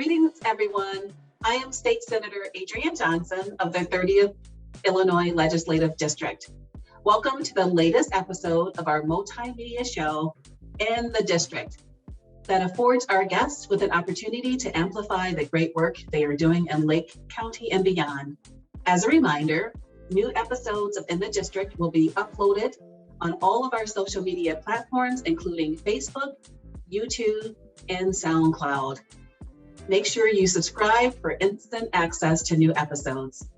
Greetings, everyone. I am State Senator Adrienne Johnson of the 30th Illinois Legislative District. Welcome to the latest episode of our multimedia show, In the District, that affords our guests with an opportunity to amplify the great work they are doing in Lake County and beyond. As a reminder, new episodes of In the District will be uploaded on all of our social media platforms, including Facebook, YouTube, and SoundCloud. Make sure you subscribe for instant access to new episodes.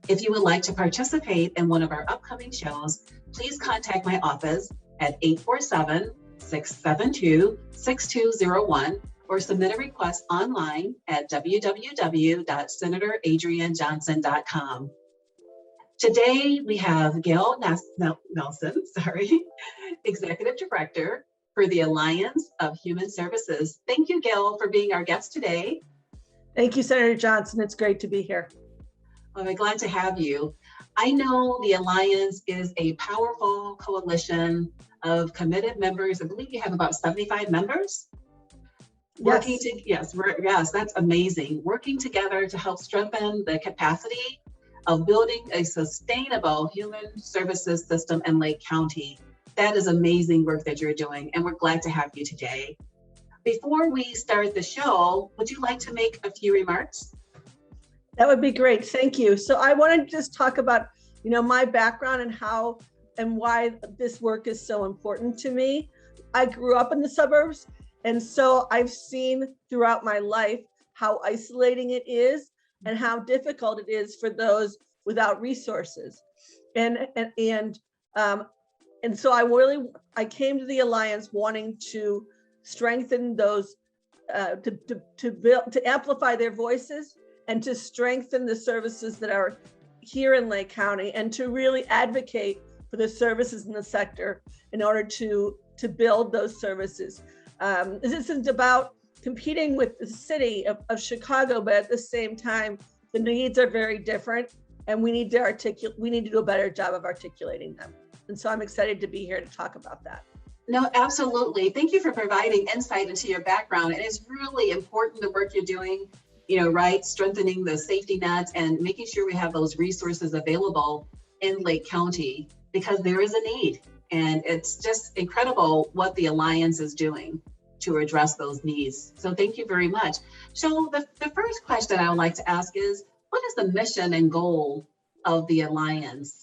If you would like to participate in one of our upcoming shows, please contact my office at 847-672-6201 or submit a request online at www.senatoradriennejohnson.com. Today, we have Gail Nelson, Executive Director for the Alliance of Human Services. Thank you, Gail, for being our guest today. Thank you, Senator Johnson. It's great to be here. I'm glad to have you. I know the Alliance is a powerful coalition of committed members. I believe you have about 75 members. Yes. Yes, that's amazing. Working together to help strengthen the capacity of building a sustainable human services system in Lake County. That is amazing work that you're doing, and we're glad to have you today. Before we start the show, would you like to make a few remarks? That would be great. Thank you. So I want to just talk about, my background and how and why this work is so important to me. I grew up in the suburbs, and so I've seen throughout my life how isolating it is and how difficult it is for those without resources. And so I came to the Alliance wanting to strengthen those, to amplify their voices and to strengthen the services that are here in Lake County and to really advocate for the services in the sector in order to build those services. This isn't about competing with the city of Chicago, but at the same time, the needs are very different and we need to do a better job of articulating them. And so I'm excited to be here to talk about that. No, absolutely. Thank you for providing insight into your background. It is really important the work you're doing, strengthening the safety nets and making sure we have those resources available in Lake County because there is a need. And it's just incredible what the Alliance is doing to address those needs. So thank you very much. So the first question I would like to ask is, what is the mission and goal of the Alliance?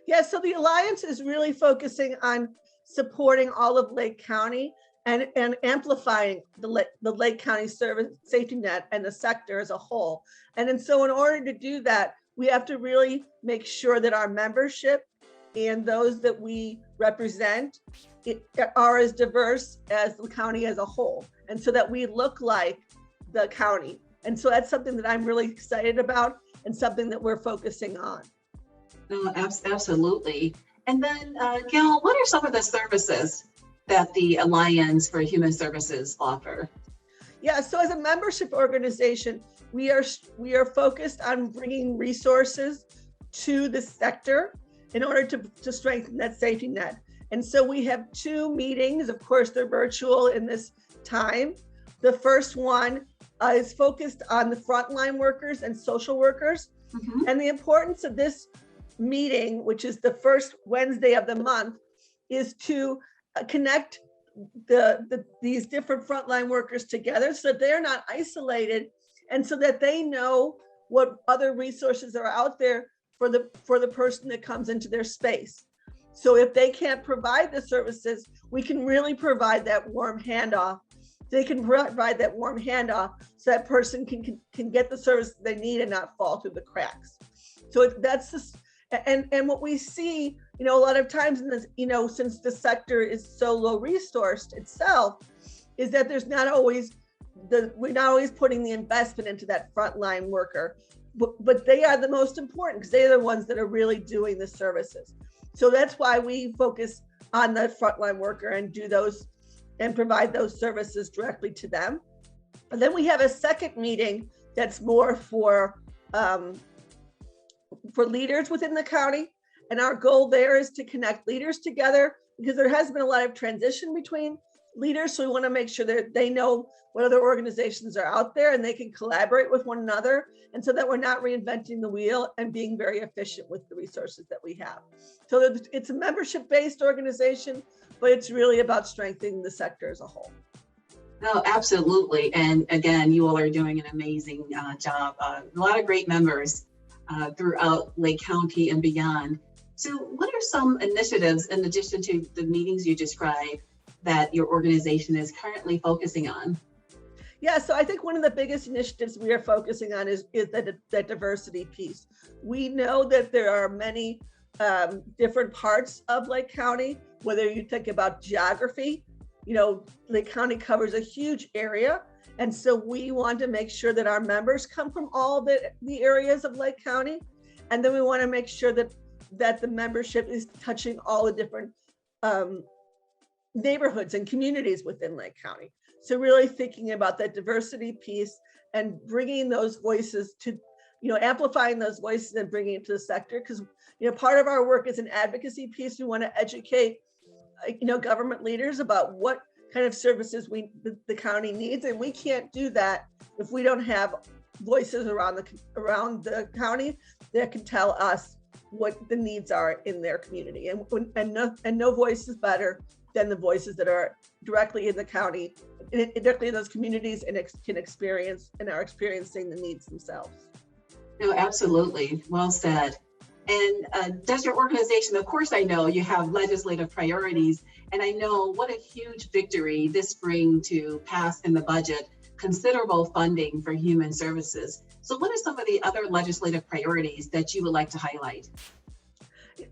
Yeah, so the Alliance is really focusing on supporting all of Lake County and amplifying the Lake County service safety net and the sector as a whole. And so in order to do that, we have to really make sure that our membership and those that we represent are as diverse as the county as a whole. And so that we look like the county. And so that's something that I'm really excited about and something that we're focusing on. No, absolutely. And then, Gail, what are some of the services that the Alliance for Human Services offer? Yeah, so as a membership organization, we are focused on bringing resources to the sector in order to strengthen that safety net. And so we have 2 meetings. Of course, they're virtual in this time. The first one is focused on the frontline workers and social workers. Mm-hmm. And the importance of this meeting, which is the first Wednesday of the month, is to connect these different frontline workers together so that they're not isolated and so that they know what other resources are out there for the person that comes into their space. So if they can't provide the services, we can really provide that warm handoff. They can provide that warm handoff so that person can get the service they need and not fall through the cracks. So that's just. And what we see, a lot of times in this, since the sector is so low resourced itself, is that we're not always putting the investment into that frontline worker, but they are the most important because they're the ones that are really doing the services. So that's why we focus on the frontline worker and do those and provide those services directly to them. And then we have a second meeting that's more for leaders within the county. And our goal there is to connect leaders together because there has been a lot of transition between leaders, so we want to make sure that they know what other organizations are out there and they can collaborate with one another, and so that we're not reinventing the wheel and being very efficient with the resources that we have. So it's a membership-based organization, but it's really about strengthening the sector as a whole. No, absolutely. And again, you all are doing an amazing job. A lot of great members throughout Lake County and beyond. So what are some initiatives, in addition to the meetings you described, that your organization is currently focusing on? Yeah, so I think one of the biggest initiatives we are focusing on is that diversity piece. We know that there are many different parts of Lake County, whether you think about geography, Lake County covers a huge area. And so we want to make sure that our members come from all the areas of Lake County. And then we want to make sure that the membership is touching all the different neighborhoods and communities within Lake County. So really thinking about that diversity piece and bringing those voices to, amplifying those voices and bringing it to the sector. Because, part of our work is an advocacy piece. We want to educate, government leaders about what kind of services the county needs. And we can't do that if we don't have voices around the county that can tell us what the needs are in their community. And no voice is better than the voices that are directly in the county, directly in those communities, and can experience and are experiencing the needs themselves. No, absolutely. Well said. And does your organization, of course, I know you have legislative priorities, and I know what a huge victory this spring to pass in the budget considerable funding for human services. So what are some of the other legislative priorities that you would like to highlight?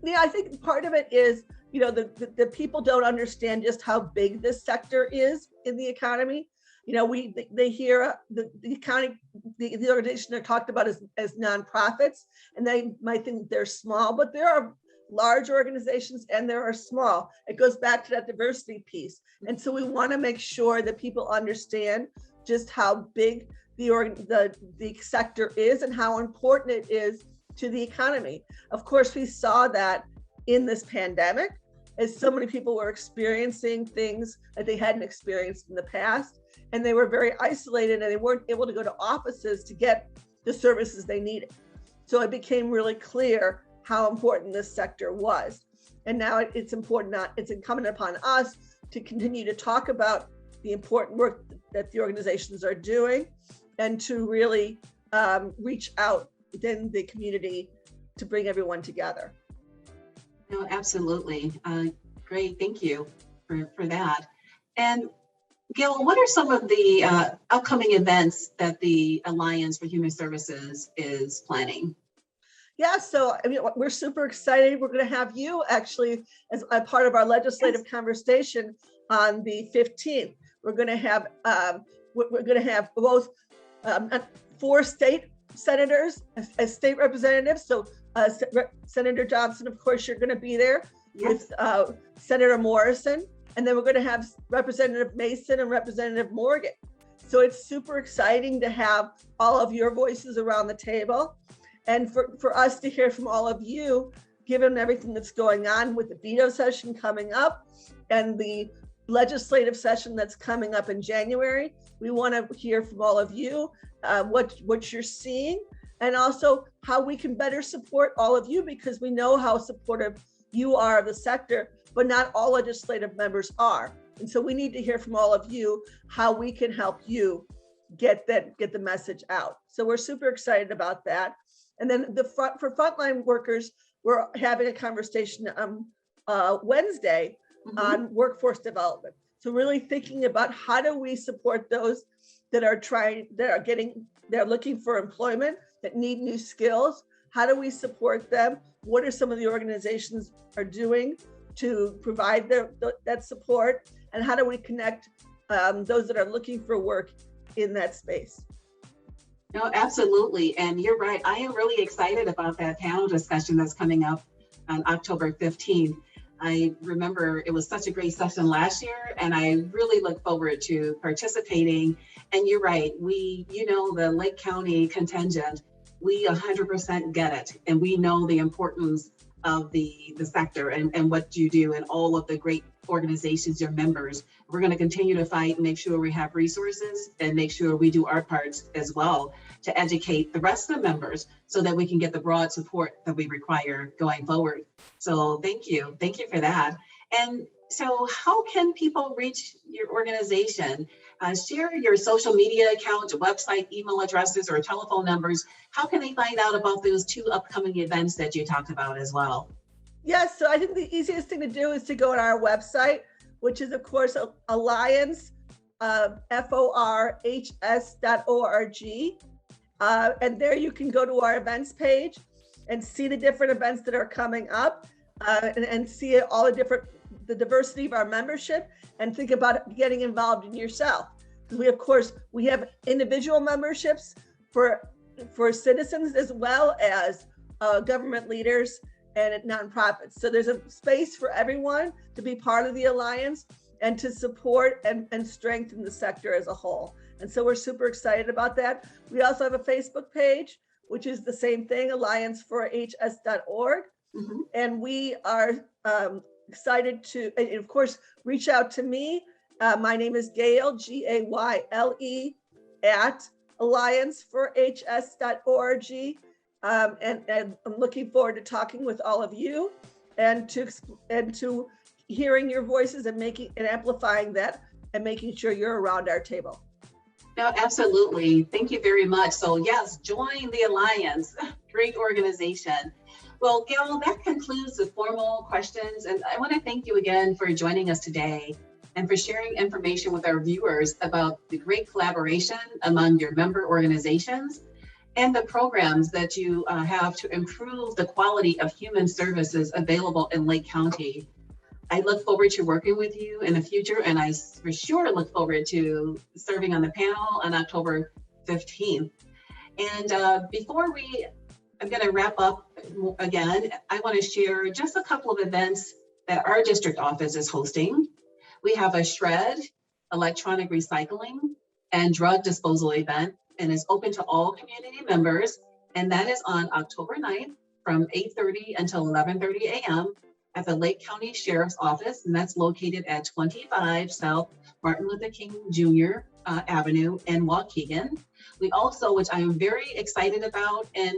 Yeah, I think part of it is, the people don't understand just how big this sector is in the economy. They hear the county, the organization are talked about as nonprofits, and they might think they're small, but there are large organizations and there are small. It goes back to that diversity piece. And so we want to make sure that people understand just how big the sector is and how important it is to the economy. Of course, we saw that in this pandemic, as so many people were experiencing things that they hadn't experienced in the past, and they were very isolated and they weren't able to go to offices to get the services they needed. So it became really clear how important this sector was. And now it's incumbent upon us to continue to talk about the important work that the organizations are doing and to really reach out within the community to bring everyone together. No, absolutely. Great, thank you for that. And Gil, what are some of the upcoming events that the Alliance for Human Services is planning? Yeah, so we're super excited. We're going to have you actually as a part of our legislative conversation on the 15th. We're going to have both 4 state senators as state representatives. So Senator Johnson, of course, you're going to be there. Yes. With Senator Morrison. And then we're going to have Representative Mason and Representative Morgan. So it's super exciting to have all of your voices around the table. And for us to hear from all of you, given everything that's going on with the veto session coming up and the legislative session that's coming up in January, we want to hear from all of you what you're seeing, and also how we can better support all of you, because we know how supportive you are of the sector, but not all legislative members are. And so we need to hear from all of you how we can help you get the message out. So we're super excited about that. And then for frontline workers, we're having a conversation Wednesday on workforce development. So really thinking about how do we support those that are looking for employment, that need new skills. How do we support them? What are some of the organizations are doing to provide that support? And how do we connect those that are looking for work in that space? No, absolutely. And you're right. I am really excited about that panel discussion that's coming up on October 15th. I remember it was such a great session last year, and I really look forward to participating. And you're right. The Lake County contingent, we 100% get it. And we know the importance of the sector and what you do and all of the great organizations, your members. We're going to continue to fight and make sure we have resources and make sure we do our parts as well to educate the rest of the members so that we can get the broad support that we require going forward. So thank you. Thank you for that. And so how can people reach your organization? Share your social media account, website, email addresses, or telephone numbers. How can they find out about those 2 upcoming events that you talked about as well? Yes, so I think the easiest thing to do is to go on our website, which is, of course, Alliance, FORHS.org. And there you can go to our events page and see the different events that are coming up and see all the diversity of our membership and think about getting involved in yourself. Because we have individual memberships for citizens as well as government leaders and nonprofits. So there's a space for everyone to be part of the Alliance and to support and strengthen the sector as a whole. And so we're super excited about that. We also have a Facebook page, which is the same thing, allianceforhs.org. Mm-hmm. And we are excited to, and of course, reach out to me. My name is Gayle, Gayle, at allianceforhs.org. And I'm looking forward to talking with all of you and to hearing your voices and amplifying that and making sure you're around our table. No, absolutely. Thank you very much. So yes, join the Alliance. Great organization. Well, Gayle, that concludes the formal questions. And I want to thank you again for joining us today and for sharing information with our viewers about the great collaboration among your member organizations and the programs that you have to improve the quality of human services available in Lake County. I look forward to working with you in the future, and I for sure look forward to serving on the panel on October 15th. And before I'm going to wrap up again, I want to share just a couple of events that our district office is hosting. We have a shred, electronic recycling, and drug disposal event, and it's open to all community members. And that is on October 9th from 8:30 until 11:30 a.m. at the Lake County Sheriff's Office, and that's located at 25 South Martin Luther King Jr. Avenue in Waukegan. We also, which I am very excited about, and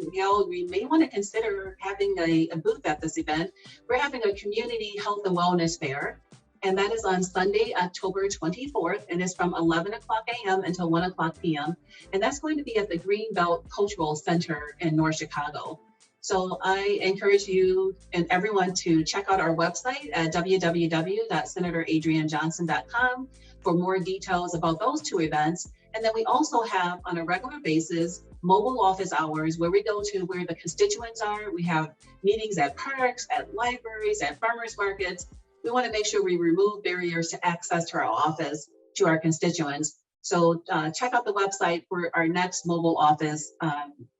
we may want to consider having a booth at this event. We're having a community health and wellness fair, and that is on Sunday, October 24th, and it's from 11 o'clock a.m. until 1 o'clock p.m. And that's going to be at the Greenbelt Cultural Center in North Chicago. So I encourage you and everyone to check out our website at www.senatoradrianjohnson.com for more details about those 2 events. And then we also have on a regular basis mobile office hours where we go to where the constituents are. We have meetings at parks, at libraries, at farmers markets. We want to make sure we remove barriers to access to our office to our constituents. So check out the website for our next mobile office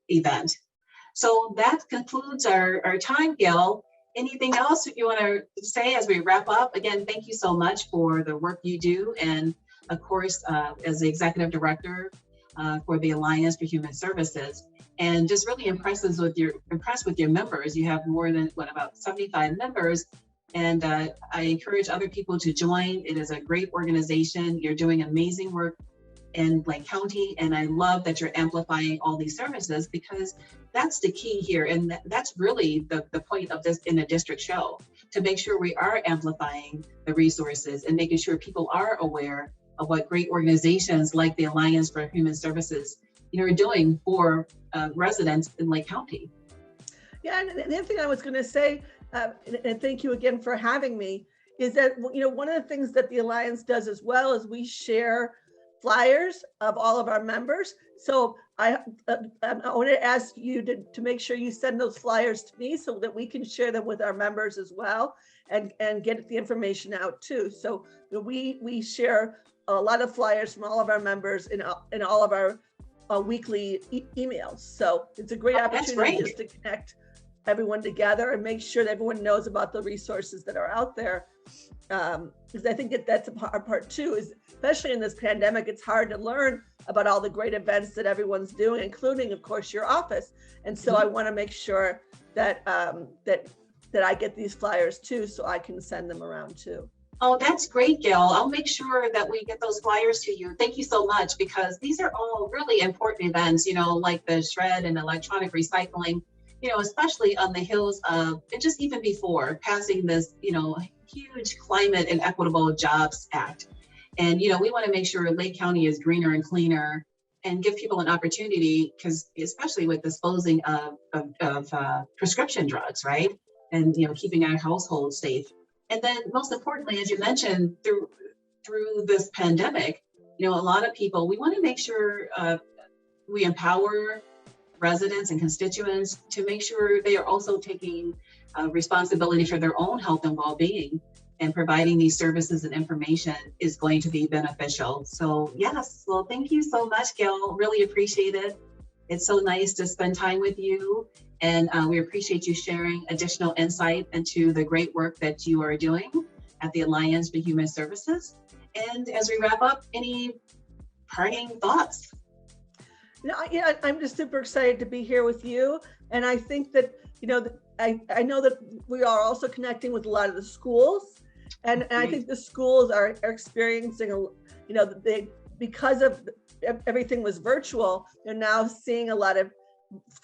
event. So that concludes our time, Gayle. Anything else you want to say as we wrap up? Again, thank you so much for the work you do. And of course, as the executive director for the Alliance for Human Services, and just really impressed with your members. You have more than about 75 members. And I encourage other people to join. It is a great organization. You're doing amazing work in Lake County, and I love that you're amplifying all these services because that's the key here, and that's really the point of this in a district show, to make sure we are amplifying the resources and making sure people are aware of what great organizations like the Alliance for Human Services are doing for residents in Lake County. Yeah, and the other thing I was going to say, and thank you again for having me, is that one of the things that the Alliance does as well is we share flyers of all of our members. So I want to ask you to make sure you send those flyers to me so that we can share them with our members as well and get the information out too. So we share a lot of flyers from all of our members in all of our weekly emails. So it's a great opportunity just to connect everyone together and make sure that everyone knows about the resources that are out there. Because I think that's a part too, is especially in this pandemic, it's hard to learn about all the great events that everyone's doing, including, of course, your office. And so I want to make sure that that that I get these flyers too, so I can send them around too. Oh, that's great, Gail. I'll make sure that we get those flyers to you. Thank you so much, because these are all really important events, like the shred and electronic recycling, especially on the heels of, and just even before passing this, huge Climate and Equitable Jobs Act. And, we want to make sure Lake County is greener and cleaner and give people an opportunity, because especially with disposing of prescription drugs, right? And, keeping our households safe. And then most importantly, as you mentioned, through this pandemic, a lot of people, we want to make sure we empower residents and constituents to make sure they are also taking responsibility for their own health and well-being, and providing these services and information is going to be beneficial. So yes, well, thank you so much, Gail. Really appreciate it. It's so nice to spend time with you. And we appreciate you sharing additional insight into the great work that you are doing at the Alliance for Human Services. And as we wrap up, any parting thoughts? I'm just super excited to be here with you. And I think that, I know that we are also connecting with a lot of the schools. And I think the schools are experiencing, because of everything was virtual, they're now seeing a lot of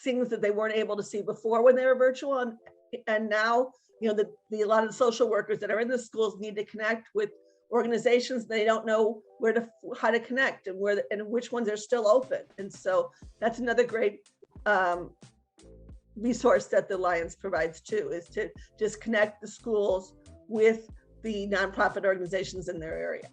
things that they weren't able to see before when they were virtual. And now, a lot of the social workers that are in the schools need to connect with organizations. They don't know how to connect and which ones are still open. And so that's another great resource that the Alliance provides too, is to just connect the schools with the nonprofit organizations in their area.